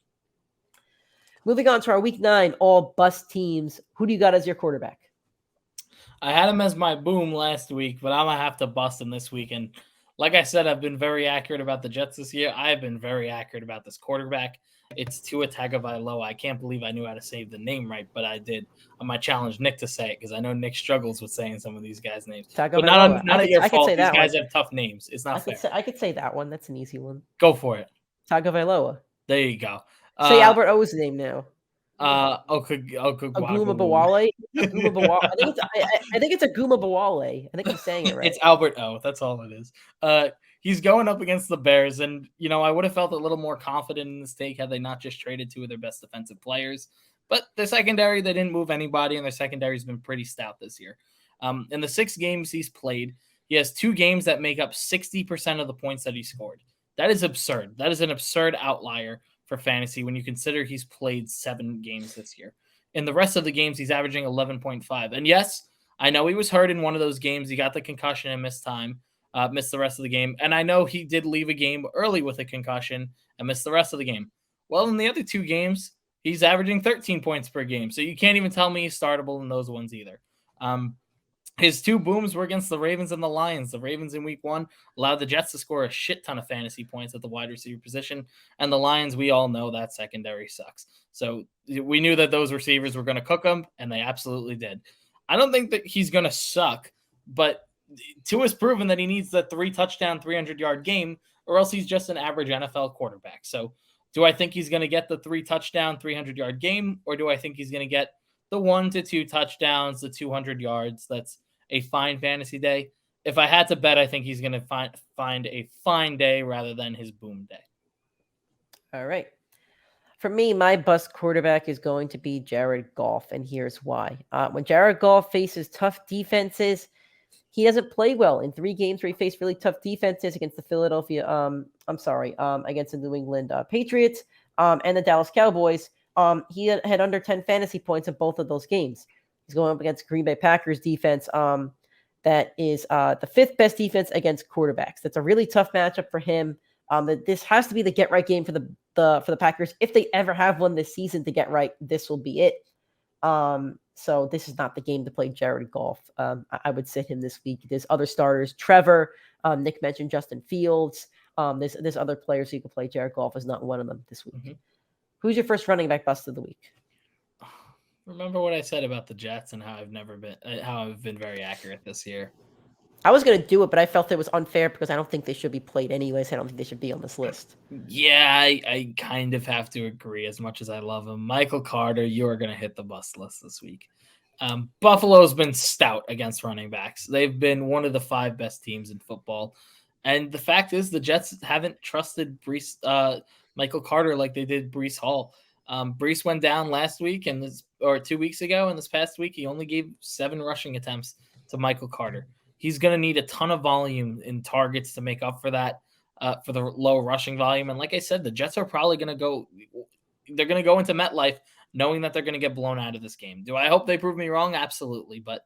Moving on to our Week 9 all bust teams. Who do you got as your quarterback? I had him as my boom last week, but I'm going to have to bust him this week. And like I said, I've been very accurate about the Jets this year. I've been very accurate about this quarterback. It's Tua Tagovailoa. I can't believe I knew how to say the name right, but I did. I might challenge Nick to say it because I know Nick struggles with saying some of these guys' names. But not at your fault. These guys have tough names. It's not fair. I could say that one. That's an easy one. Go for it. Tagovailoa. There you go. Say Albert O's name now. Aguma Bawale. I think it's Aguma Bawale. I think I'm saying it right. It's Albert O. That's all it is. He's going up against the Bears, and I would have felt a little more confident in this take had they not just traded 2 of their best defensive players. But their secondary, they didn't move anybody, and their secondary has been pretty stout this year. In the 6 games he's played, he has 2 games that make up 60% of the points that he scored. That is absurd. That is an absurd outlier for fantasy when you consider he's played 7 games this year. In the rest of the games, he's averaging 11.5. And yes, I know he was hurt in one of those games. He got the concussion and missed the rest of the game. And I know he did leave a game early with a concussion and missed the rest of the game. Well, in the other 2 games, he's averaging 13 points per game. So you can't even tell me he's startable in those ones either. His 2 booms were against the Ravens and the Lions. The Ravens in week 1 allowed the Jets to score a shit ton of fantasy points at the wide receiver position. And the Lions, we all know that secondary sucks. So we knew that those receivers were going to cook them, and they absolutely did. I don't think that he's going to suck, but Tua's proven that he needs the 3-touchdown, 300-yard game, or else he's just an average NFL quarterback. So do I think he's going to get the 3-touchdown, 300-yard game, or do I think he's going to get the 1 to 2 touchdowns, the 200 yards? That's a fine fantasy day. If I had to bet, I think he's going to find a fine day rather than his boom day. All right. For me, my bust quarterback is going to be Jared Goff, and here's why. When Jared Goff faces tough defenses, he doesn't play well. In 3 games where he faced really tough defenses against the against the New England Patriots and the Dallas Cowboys, he had under 10 fantasy points in both of those games. He's going up against Green Bay Packers defense that is the 5th best defense against quarterbacks. That's a really tough matchup for him. This has to be the get-right game for the Packers. If they ever have one this season to get right, this will be it. So this is not the game to play Jared Goff. I would sit him this week. There's other starters. Trevor, Nick mentioned Justin Fields. There's other players who can play. Jared Goff is not one of them this week. Mm-hmm. Who's your first running back bust of the week? Remember what I said about the Jets and how I've been very accurate this year. I was going to do it, but I felt it was unfair because I don't think they should be played anyways. I don't think they should be on this list. Yeah, I kind of have to agree as much as I love him. Michael Carter, you are going to hit the bust list this week. Buffalo's been stout against running backs. They've been one of the 5 best teams in football. And the fact is the Jets haven't trusted Michael Carter like they did Breece Hall. Breece went down last week or 2 weeks ago, and this past week he only gave 7 rushing attempts to Michael Carter. He's going to need a ton of volume in targets to make up for that. for the low rushing volume. And like I said, the Jets are probably going to go. They're going to go into MetLife knowing that they're going to get blown out of this game. Do I hope they prove me wrong? Absolutely, but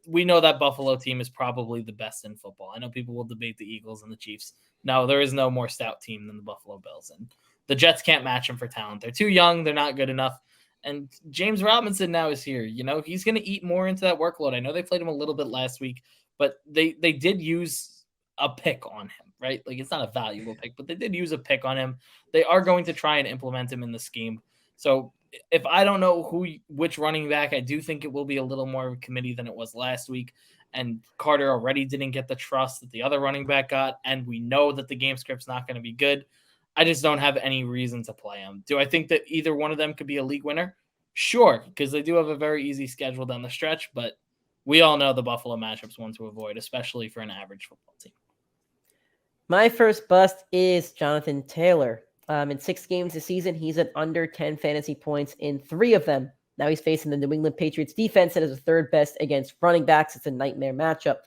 we know that Buffalo team is probably the best in football. I know people will debate the Eagles and the Chiefs. No, there is no more stout team than the Buffalo Bills, and the Jets can't match them for talent. They're too young. They're not good enough. And James Robinson now is here. He's going to eat more into that workload. I know they played him a little bit last week, but they did use a pick on him, right? Like, it's not a valuable pick, but they did use a pick on him. They are going to try and implement him in the scheme. So if I don't know which running back, I do think it will be a little more of a committee than it was last week. And Carter already didn't get the trust that the other running back got, and we know that the game script's not going to be good. I just don't have any reason to play him. Do I think that either one of them could be a league winner? Sure, because they do have a very easy schedule down the stretch, but we all know the Buffalo matchup's one to avoid, especially for an average football team. My first bust is Jonathan Taylor. In 6 games this season, he's at under 10 fantasy points in 3 of them. Now he's facing the New England Patriots defense that is the 3rd best against running backs. It's a nightmare matchup.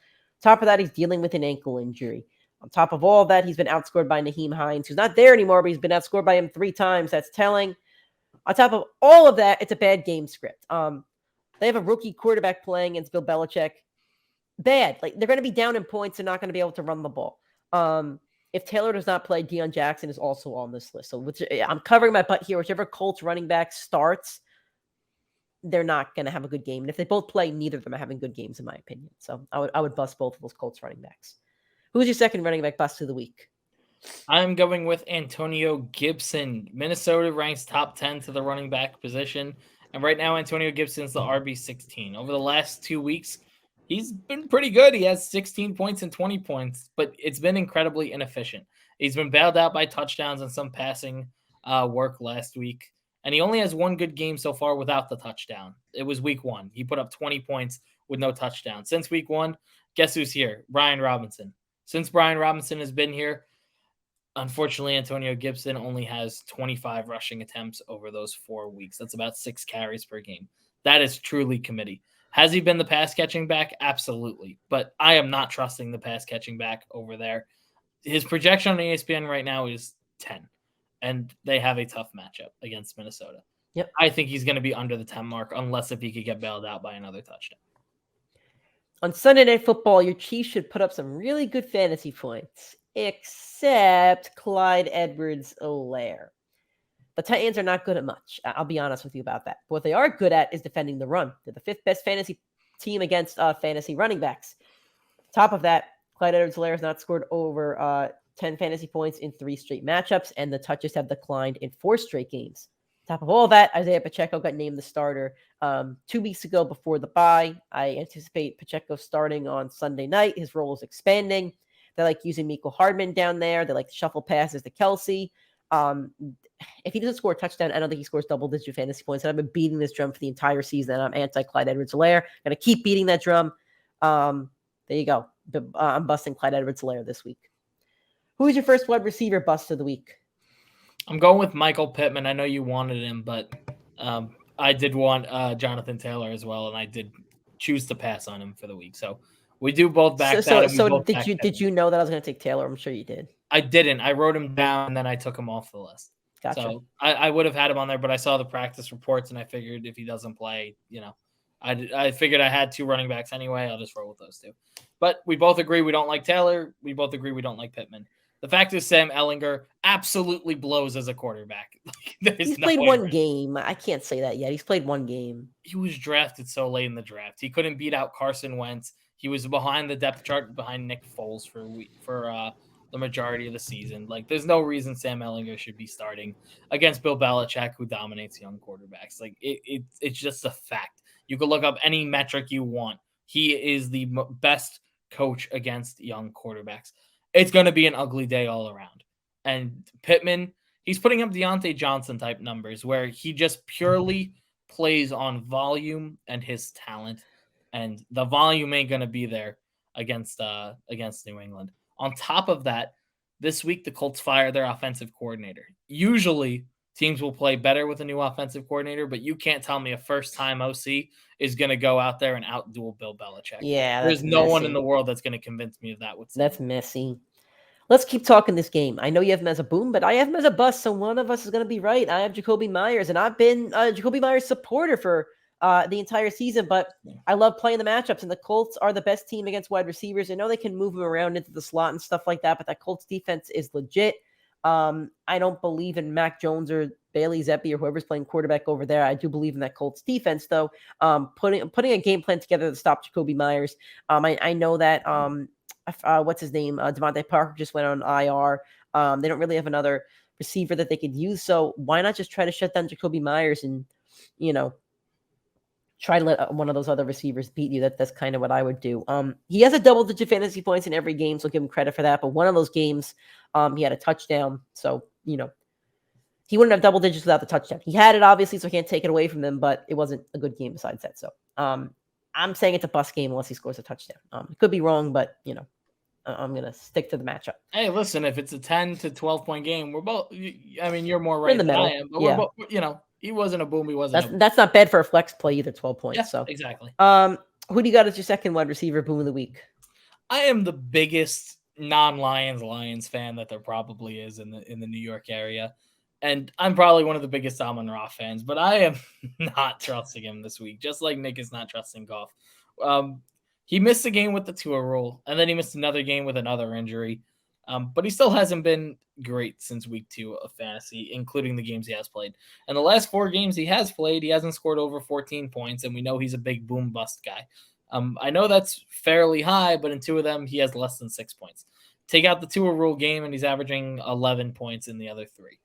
Top of that, he's dealing with an ankle injury. On top of all of that, he's been outscored by Naheem Hines, who's not there anymore, but he's been outscored by him 3 times. That's telling. On top of all of that, it's a bad game script. They have a rookie quarterback playing against Bill Belichick. Bad. Like, they're going to be down in points. They're not going to be able to run the ball. If Taylor does not play, Deion Jackson is also on this list. So I'm covering my butt here. Whichever Colts running back starts, they're not going to have a good game. And if they both play, neither of them are having good games, in my opinion. So I would bust both of those Colts running backs. Who's your second running back bust of the week? I'm going with Antonio Gibson. Minnesota ranks top 10 to the running back position. And right now, Antonio Gibson's the RB16. Over the last 2 weeks, he's been pretty good. He has 16 points and 20 points, but it's been incredibly inefficient. He's been bailed out by touchdowns and some passing work last week. And he only has 1 good game so far without the touchdown. It was week 1. He put up 20 points with no touchdown. Since week 1, guess who's here? Brian Robinson. Since Brian Robinson has been here, unfortunately, Antonio Gibson only has 25 rushing attempts over those 4 weeks. That's about 6 carries per game. That is truly committee. Has he been the pass catching back? Absolutely. But I am not trusting the pass catching back over there. His projection on ESPN right now is 10, and they have a tough matchup against Minnesota. Yep. I think he's going to be under the 10 mark unless if he could get bailed out by another touchdown. On Sunday Night Football, your Chiefs should put up some really good fantasy points, except Clyde Edwards-Helaire. The Titans are not good at much. I'll be honest with you about that. But what they are good at is defending the run. They're the 5th best fantasy team against fantasy running backs. Top of that, Clyde Edwards-Helaire has not scored over 10 fantasy points in 3 straight matchups, and the touches have declined in 4 straight games. Top of all that, Isaiah Pacheco got named the starter 2 weeks ago before the bye. I anticipate Pacheco starting on Sunday night. His role is expanding. They like using Mecole Hardman down there. They like to shuffle passes to Kelsey. If he doesn't score a touchdown, I don't think he scores double-digit fantasy points. And I've been beating this drum for the entire season, and I'm anti-Clyde Edwards-Helaire. Going to keep beating that drum. There you go. I'm busting Clyde Edwards-Helaire this week. Who's your first wide receiver bust of the week? I'm going with Michael Pittman. I know you wanted him, but I did want Jonathan Taylor as well, and I did choose to pass on him for the week. So we do both back that. So did you know that I was going to take Taylor? I'm sure you did. I didn't. I wrote him down, and then I took him off the list. Gotcha. So I would have had him on there, but I saw the practice reports, and I figured if he doesn't play, I figured I had 2 running backs anyway. I'll just roll with those 2. But we both agree we don't like Taylor. We both agree we don't like Pittman. The fact is Sam Ehlinger absolutely blows as a quarterback. He's played 1 game. I can't say that yet. He's played 1 game. He was drafted so late in the draft. He couldn't beat out Carson Wentz. He was behind the depth chart behind Nick Foles for the majority of the season. Like, there's no reason Sam Ehlinger should be starting against Bill Belichick, who dominates young quarterbacks. Like, it's just a fact. You could look up any metric you want. He is the best coach against young quarterbacks. It's going to be an ugly day all around. And Pittman, he's putting up Deontay Johnson type numbers where he just purely plays on volume and his talent. And the volume ain't going to be there against New England. On top of that, this week the Colts fire their offensive coordinator. Usually teams will play better with a new offensive coordinator, but you can't tell me a first-time OC is going to go out there and outduel Bill Belichick. Yeah, there's no one in the world that's going to convince me of that. That's messy. let's keep talking this game. I know you have him as a boom, but I have him as a bust, so one of us is going to be right. I have Jacoby Myers, and I've been a Jacoby Myers supporter for the entire season, but I love playing the matchups, and the Colts are the best team against wide receivers. I know they can move them around into the slot and stuff like that, but that Colts defense is legit. I don't believe in Mac Jones or Bailey Zappi or whoever's playing quarterback over there. I do believe in that Colts defense, though. Putting a game plan together to stop Jacoby Myers. I know that what's his name? Devontae Parker just went on IR. They don't really have another receiver that they could use, so why not just try to shut down Jacoby Myers and try to let one of those other receivers beat you? That's kind of what I would do. He has a double-digit fantasy points in every game, so I'll give him credit for that. But one of those games, he had a touchdown, so he wouldn't have double digits without the touchdown. He had it, obviously, so I can't take it away from him, but it wasn't a good game besides that. So I'm saying it's a bust game unless he scores a touchdown. It could be wrong, but I'm going to stick to the matchup. Hey, listen, if it's a 10 to 12 point game, we're both, you're more We're right in the than middle. I am, but Yeah. we're both, he wasn't a boom. He wasn't. That's not bad for a flex play either, 12 points. Yeah, so exactly. Who do you got as your second wide receiver boom of the week? I am the biggest non-Lions fan that there probably is in the New York area. And I'm probably one of the biggest Amon-Ra fans, but I am not trusting him this week, just like Nick is not trusting Goff. He missed a game with the Tua rule, and then he missed another game with another injury. But he still hasn't been great since week 2 of fantasy, including the games he has played. And the last 4 games he has played, he hasn't scored over 14 points, and we know he's a big boom bust guy. I know that's fairly high, but in 2 of them, he has less than 6 points. Take out the Tua rule game, and he's averaging 11 points in the other 3.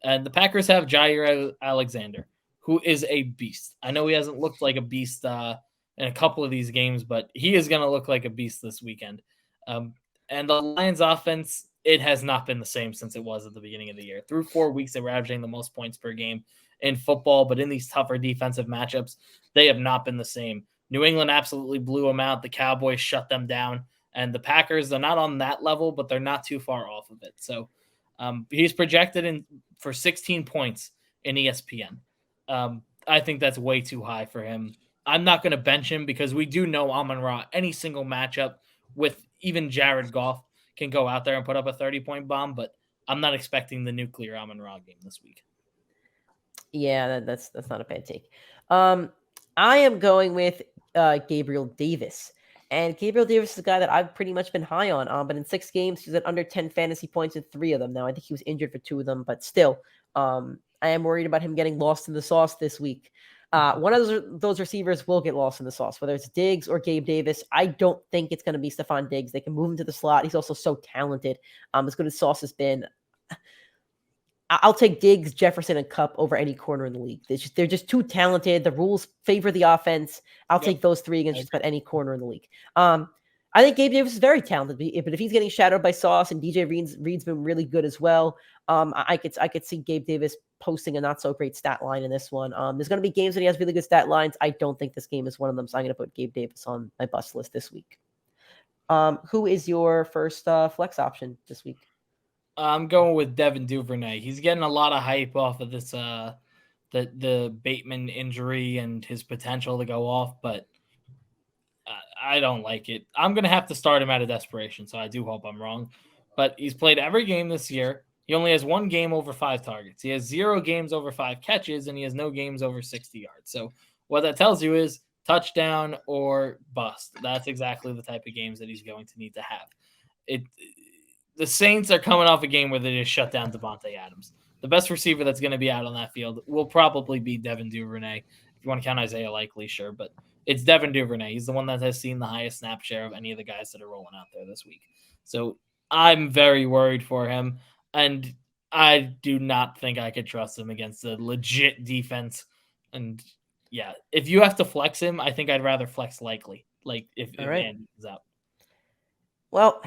And the Packers have Jair Alexander, who is a beast. I know he hasn't looked like a beast in a couple of these games, but he is going to look like a beast this weekend. And the Lions offense, it has not been the same since it was at the beginning of the year. Through 4 weeks, they were averaging the most points per game in football, but in these tougher defensive matchups, they have not been the same. New England absolutely blew them out. The Cowboys shut them down. And the Packers, they're not on that level, but they're not too far off of it. So he's projected for 16 points in ESPN. I think that's way too high for him. I'm not going to bench him because we do know Amon-Ra, any single matchup with even Jared Goff can go out there and put up a 30-point bomb, but I'm not expecting the nuclear Amon-Ra game this week. Yeah, that's not a bad take. I am going with Gabriel Davis. And Gabriel Davis is a guy that I've pretty much been high on. But in 6 games, he's at under 10 fantasy points in 3 of them. Now, I think he was injured for 2 of them, but still, I am worried about him getting lost in the sauce this week. One of those receivers will get lost in the sauce, whether it's Diggs or Gabe Davis. I don't think it's going to be Stephon Diggs. They can move him to the slot. He's also so talented. As good as Sauce has been, I'll take Diggs, Jefferson, and Kupp over any corner in the league. They're just too talented. The rules favor the offense. I'll take those 3 against just about any corner in the league. I think Gabe Davis is very talented, but if he's getting shadowed by Sauce and DJ Reed's been really good as well, I could see Gabe Davis posting a not so great stat line in this one. There's going to be games that he has really good stat lines. I don't think this game is one of them, so I'm going to put Gabe Davis on my bust list this week. Who is your first flex option this week? I'm going with Devin Duvernay. He's getting a lot of hype off of this, the Bateman injury and his potential to go off, but I don't like it. I'm going to have to start him out of desperation, so I do hope I'm wrong. But he's played every game this year. He only has 1 game over 5 targets. He has 0 games over 5 catches, and he has no games over 60 yards. So what that tells you is touchdown or bust. That's exactly the type of games that he's going to need to have. The Saints are coming off a game where they just shut down Devontae Adams. The best receiver that's going to be out on that field will probably be Devin Duvernay. If you want to count Isaiah Likely, sure, but it's Devin Duvernay. He's the one that has seen the highest snap share of any of the guys that are rolling out there this week. So I'm very worried for him, and I do not think I could trust him against a legit defense. And yeah, if you have to flex him, I think I'd rather flex Likely, like if Andy is out. Well,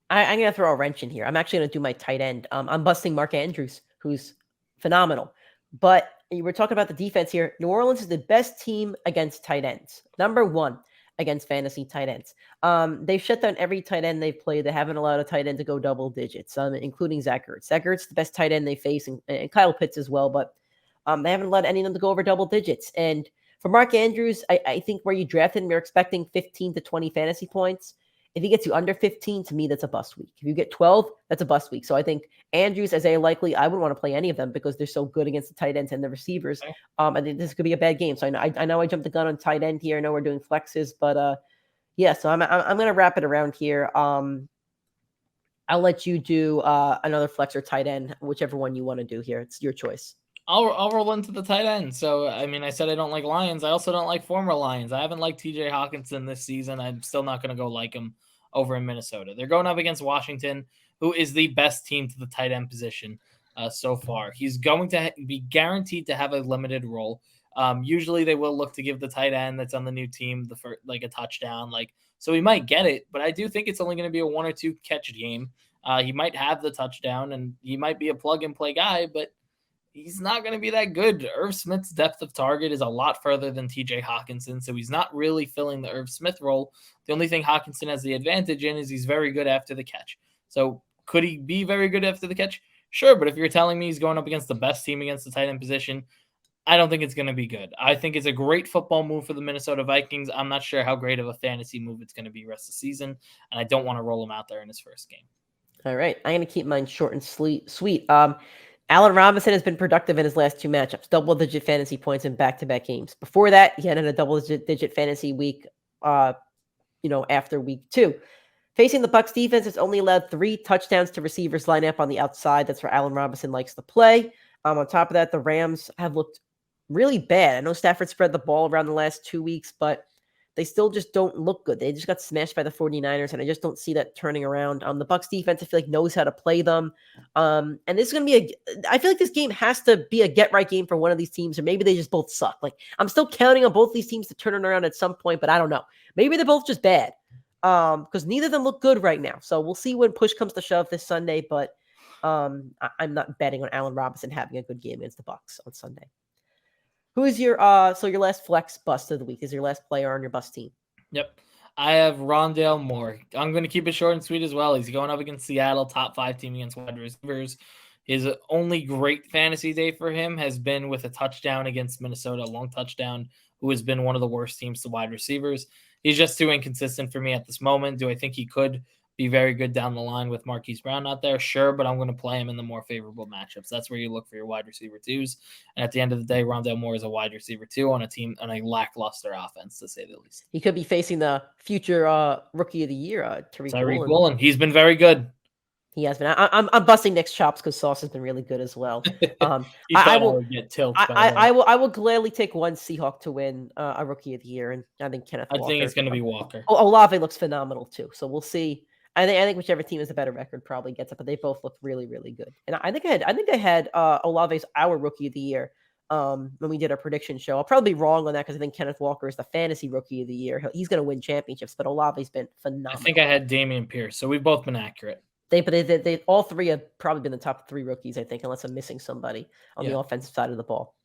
I'm going to throw a wrench in here. I'm actually going to do my tight end. I'm busting Mark Andrews, who's phenomenal. But we're talking about the defense here. New Orleans is the best team against tight ends. Number 1 against fantasy tight ends. They've shut down every tight end they've played. They haven't allowed a tight end to go double digits, including Zach Ertz. Zach Ertz, the best tight end they face, and Kyle Pitts as well. But they haven't allowed any of them to go over double digits. And for Mark Andrews, I think where you drafted him, you're expecting 15 to 20 fantasy points. If he gets you under 15, to me, that's a bust week. If you get 12, that's a bust week. So I think Andrews, Isaiah Likely, I wouldn't want to play any of them because they're so good against the tight ends and the receivers. Okay. I think this could be a bad game. So I know I jumped the gun on tight end here. I know we're doing flexes, but yeah. So I'm going to wrap it around here. I'll let you do another flex or tight end, whichever one you want to do here. It's your choice. I'll roll into the tight end. So, I mean, I said I don't like Lions. I also don't like former Lions. I haven't liked TJ Hawkinson this season. I'm still not going to go like him over in Minnesota. They're going up against Washington, who is the best team to the tight end position so far. He's going to be guaranteed to have a limited role. Usually they will look to give the tight end that's on the new team a touchdown. So he might get it, but I do think it's only going to be a 1 or 2 catch game. He might have the touchdown and he might be a plug and play guy, but he's not going to be that good. Irv Smith's depth of target is a lot further than TJ Hawkinson, so he's not really filling the Irv Smith role. The only thing Hawkinson has the advantage in is he's very good after the catch. So could he be very good after the catch? Sure, but if you're telling me he's going up against the best team against the tight end position, I don't think it's going to be good. I think it's a great football move for the Minnesota Vikings. I'm not sure how great of a fantasy move it's going to be rest of the season, and I don't want to roll him out there in his first game. All right. I'm going to keep mine short and sweet. Allen Robinson has been productive in his last 2 matchups, double-digit fantasy points in back-to-back games. Before that, he had a double-digit fantasy week, after week 2. Facing the Bucs defense, it's only allowed 3 touchdowns to receivers line up on the outside. That's where Allen Robinson likes to play. On top of that, the Rams have looked really bad. I know Stafford spread the ball around the last 2 weeks, but they still just don't look good. They just got smashed by the 49ers, and I just don't see that turning around. The Bucs defense, I feel like, knows how to play them. And this is going to be I feel like this game has to be a get-right game for one of these teams, or maybe they just both suck. I'm still counting on both these teams to turn it around at some point, but I don't know. Maybe they're both just bad because neither of them look good right now. So we'll see when push comes to shove this Sunday, but I'm not betting on Allen Robinson having a good game against the Bucs on Sunday. Who is your last flex bust of the week? Is your last player on your bust team? Yep. I have Rondale Moore. I'm going to keep it short and sweet as well. He's going up against Seattle, top 5 team against wide receivers. His only great fantasy day for him has been with a touchdown against Minnesota, a long touchdown, who has been one of the worst teams to wide receivers. He's just too inconsistent for me at this moment. Do I think he could be very good down the line with Marquise Brown out there? Sure, but I'm going to play him in the more favorable matchups. That's where you look for your wide receiver 2s. And at the end of the day, Rondale Moore is a wide receiver 2 on a lackluster offense, to say the least. He could be facing the future rookie of the year, Tyreek Woolen. He's been very good. He has been. I'm busting Nick's chops because Sauce has been really good as well. I will get tilted. I will gladly take one Seahawk to win a rookie of the year, and I think Kenneth Walker. I think it's going to be Walker. Olave looks phenomenal too, so we'll see. I think whichever team has a better record probably gets it, but they both look really, really good. And I think I had Olave's our rookie of the year when we did our prediction show. I'll probably be wrong on that because I think Kenneth Walker is the fantasy rookie of the year. He's going to win championships, but Olave's been phenomenal. I think I had Dameon Pierce, so we've both been accurate. They all 3 have probably been the top 3 rookies, I think, unless I'm missing somebody on the offensive side of the ball.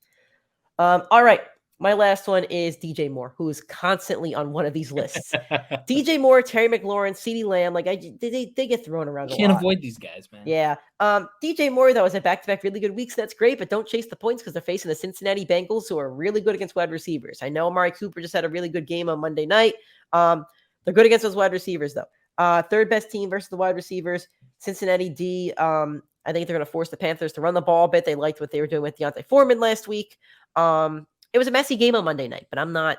All right. My last one is DJ Moore, who is constantly on one of these lists. DJ Moore, Terry McLaurin, CeeDee Lamb, they get thrown around a lot. Can't avoid these guys, man. Yeah. DJ Moore, though, is a back-to-back really good weeks. That's great, but don't chase the points because they're facing the Cincinnati Bengals, who are really good against wide receivers. I know Amari Cooper just had a really good game on Monday night. They're good against those wide receivers, though. Third best team versus the wide receivers. Cincinnati D. I think they're going to force the Panthers to run the ball a bit. They liked what they were doing with Deontay Foreman last week. It was a messy game on Monday night, but I'm not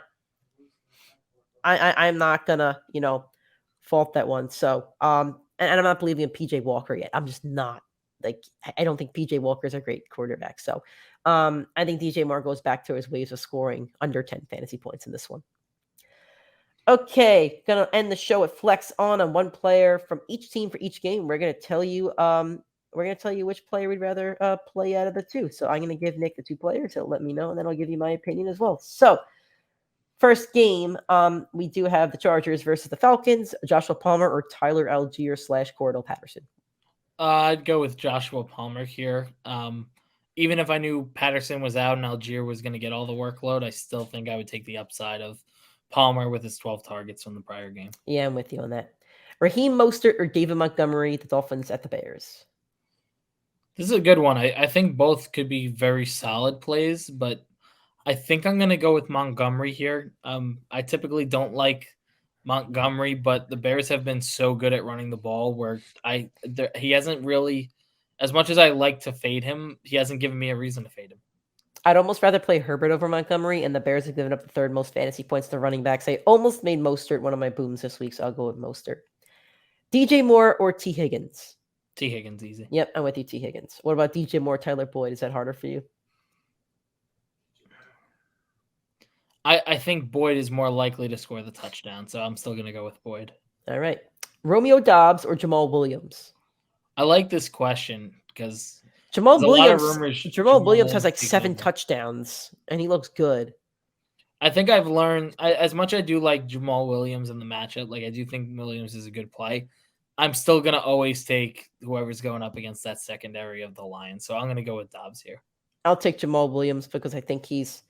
gonna, fault that one. So, and I'm not believing in PJ Walker yet. I'm just not. I don't think PJ Walker is a great quarterback. So, I think DJ Moore goes back to his ways of scoring under 10 fantasy points in this one. Okay, gonna end the show at flex on one player from each team for each game. We're gonna tell you which player we'd rather play out of the 2. So I'm going to give Nick the 2 players. He'll let me know, and then I'll give you my opinion as well. So first game, we do have the Chargers versus the Falcons, Joshua Palmer or Tyler Algier / Cordell Patterson. I'd go with Joshua Palmer here. Even if I knew Patterson was out and Algier was going to get all the workload, I still think I would take the upside of Palmer with his 12 targets from the prior game. Yeah, I'm with you on that. Raheem Mostert or David Montgomery, the Dolphins at the Bears. This is a good one. I think both could be very solid plays, but I think I'm going to go with Montgomery here. I typically don't like Montgomery, but the Bears have been so good at running the ball where he hasn't really, as much as I like to fade him, he hasn't given me a reason to fade him. I'd almost rather play Herbert over Montgomery, and the Bears have given up the third most fantasy points to running backs. I almost made Mostert one of my booms this week, so I'll go with Mostert. DJ Moore or T. Higgins? T. Higgins, easy. Yep, I'm with you, T. Higgins. What about DJ Moore, Tyler Boyd? Is that harder for you? I think Boyd is more likely to score the touchdown, so I'm still going to go with Boyd. All right. Romeo Doubs or Jamal Williams? I like this question because Jamal Williams has like 7 touchdowns, and he looks good. I think I've learned, as much as I do like Jamal Williams in the matchup, like I do think Williams is a good play, I'm still going to always take whoever's going up against that secondary of the Lions. So I'm going to go with Doubs here. I'll take Jamal Williams because I think he's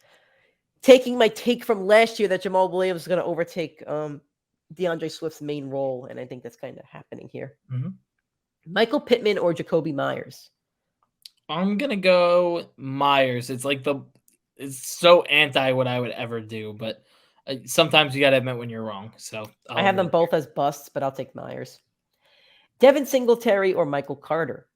taking my take from last year that Jamal Williams is going to overtake DeAndre Swift's main role, and I think that's kind of happening here. Mm-hmm. Michael Pittman or Jacoby Myers? I'm going to go Myers. It's so anti what I would ever do, but sometimes you got to admit when you're wrong. So I have them both as busts, but I'll take Myers. Devin Singletary or Michael Carter?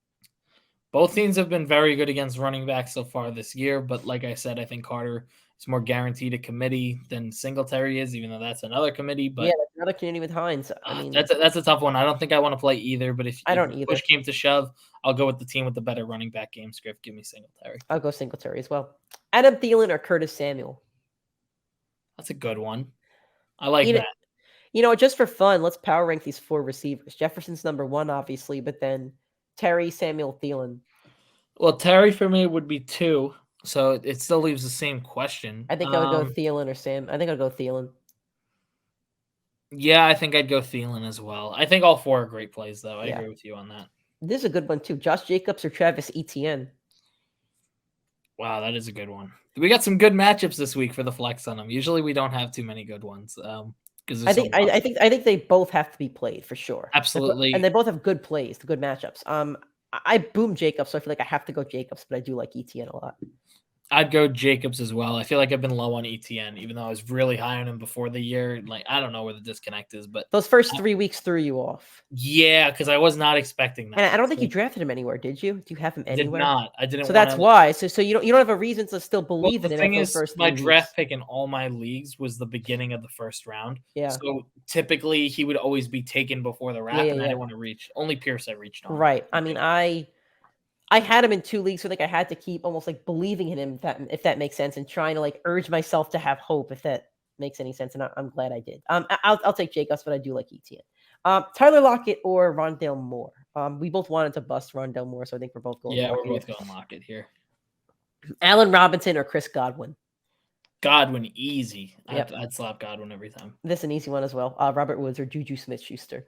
Both teams have been very good against running backs so far this year, but like I said, I think Carter is more guaranteed a committee than Singletary is, even though that's another committee. But yeah, that's another committee with Hines. I mean, that's a tough one. I don't think I want to play either, but if push came to shove, I'll go with the team with the better running back game script. Give me Singletary. I'll go Singletary as well. Adam Thielen or Curtis Samuel? That's a good one. I like that. Just for fun, let's power rank these 4 receivers. Jefferson's number 1, obviously, but then Terry, Samuel, Thielen. Well, Terry for me would be 2, so it still leaves the same question. I think I would go Thielen or Sam. I think I'd go Thielen. Yeah, I think I'd go Thielen as well. I think all 4 are great plays, though. I agree with you on that. This is a good one, too. Josh Jacobs or Travis Etienne? Wow, that is a good one. We got some good matchups this week for the flex on them. Usually we don't have too many good ones. I think they both have to be played for sure. Absolutely. And they both have good plays, the good matchups. I boom Jacobs, so I feel like I have to go Jacobs, but I do like Etienne a lot. I'd go Jacobs as well. I feel like I've been low on Etienne, even though I was really high on him before the year. Like, I don't know where the disconnect is, but those first 3 weeks threw you off. Yeah, because I was not expecting that. And I don't think you drafted him anywhere, did you? Do you have him anywhere? I did not. I didn't. So that's why. So you don't have a reason to still believe in him. The thing is, my draft pick in all my leagues was the beginning of the first round. Yeah. So typically he would always be taken before the wrap, and I didn't want to reach. Only Pierce I reached on. Right. I mean, I had him in 2 leagues, so I had to keep almost like believing in him, if that makes sense, and trying to like urge myself to have hope, if that makes any sense. And I'm glad I did. I'll take Jacobs, but I do like Etienne. Tyler Lockett or Rondale Moore? We both wanted to bust Rondale Moore, so I think we're both going. Yeah, we're both going Lockett here. Allen Robinson or Chris Godwin? Godwin, easy. Yep. I'd slap Godwin every time. This is an easy one as well. Robert Woods or Juju Smith-Schuster?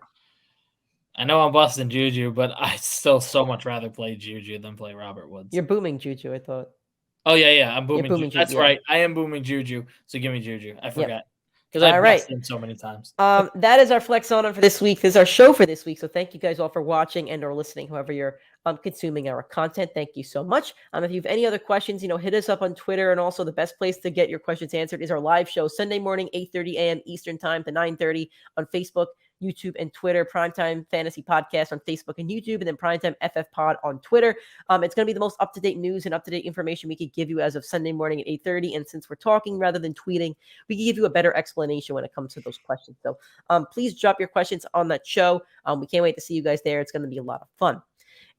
I know I'm busting Juju, but I'd still so much rather play Juju than play Robert Woods. You're booming Juju, I thought. Oh, yeah. I'm booming Juju. That's right. I am booming Juju. So give me Juju. I forgot. Because I've busted him so many times. That is our flex on him for this week. This is our show for this week. So thank you guys all for watching and or listening, however you're consuming our content. Thank you so much. If you have any other questions, hit us up on Twitter. And also the best place to get your questions answered is our live show Sunday morning, 8:30 a.m. Eastern time to 9:30 on Facebook, YouTube, and Twitter. Primetime Fantasy Podcast on Facebook and YouTube, and then PrimeTimeFFPod on Twitter. It's going to be the most up-to-date news and up-to-date information we could give you as of Sunday morning at 8:30. And since we're talking rather than tweeting, we can give you a better explanation when it comes to those questions. So please drop your questions on that show. We can't wait to see you guys there. It's going to be a lot of fun.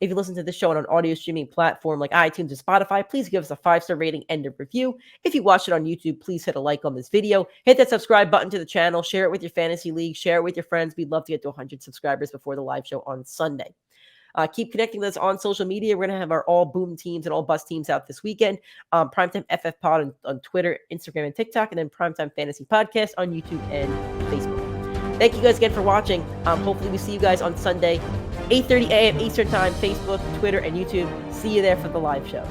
If you listen to this show on an audio streaming platform like iTunes or Spotify, please give us a 5-star rating and a review. If you watch it on YouTube, please hit a like on this video. Hit that subscribe button to the channel. Share it with your fantasy league. Share it with your friends. We'd love to get to 100 subscribers before the live show on Sunday. Keep connecting with us on social media. We're going to have our all boom teams and all bust teams out this weekend. Primetime FF Pod on Twitter, Instagram, and TikTok, and then Primetime Fantasy Podcast on YouTube and Facebook. Thank you guys again for watching. Hopefully we see you guys on Sunday, 8:30 a.m. Eastern Time, Facebook, Twitter, and YouTube. See you there for the live show.